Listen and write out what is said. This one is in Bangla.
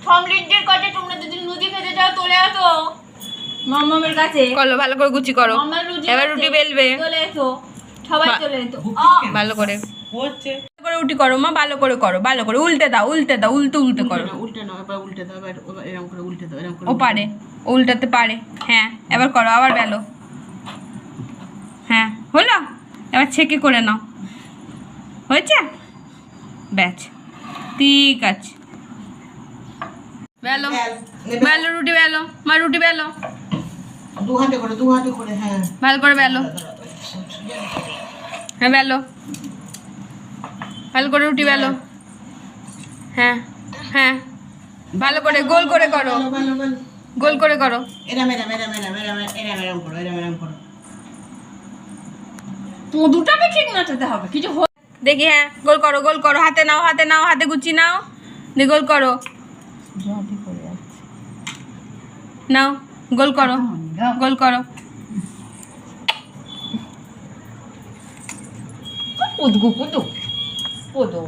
সমৃদ্ধির কাছে তোমরা যদি লুচি খেতে চাও চলে আসো মামামের কাছে। করো ভালো করে গুচি করো। এবার রুটি বেলবে। চলে এসো সবাই চলে এসো। ভালো করে রুটি করো মা, ভালো করে করো, ভালো করে উল্টে দাও, উল্টে দাও, উল্টে উল্টে করো। উল্টে নাও, এবার উল্টে দাও, এবার এরকম করে উল্টে দাও, এরকম করে ও পারে, উল্টাতে পারে। হ্যাঁ এবার করো, আবার বেলো। হ্যাঁ হলো, এবার ছেঁকে করে নাও। হয়েছে? ব্যাস ঠিক আছে। বেলো বেলো রুটি বেলো মা, রুটি বেলো দু হাতে করে। হ্যাঁ ভালো করে বেলো। হ্যাঁ বেলো, ভালো করে রুটি বেলো। হ্যাঁ হ্যাঁ ভালো করে গোল করে করো, গোল করে করো। এরম করো। দুটাকে ঠিক নাচাতে হবে কিছু। দেখি, হ্যাঁ গোল করো, গোল করো, হাতে নাও, হাতে নাও, হাতে গুচি নাও, দিয়ে গোল করো। নাও গোল করো, গোল করো। পুদু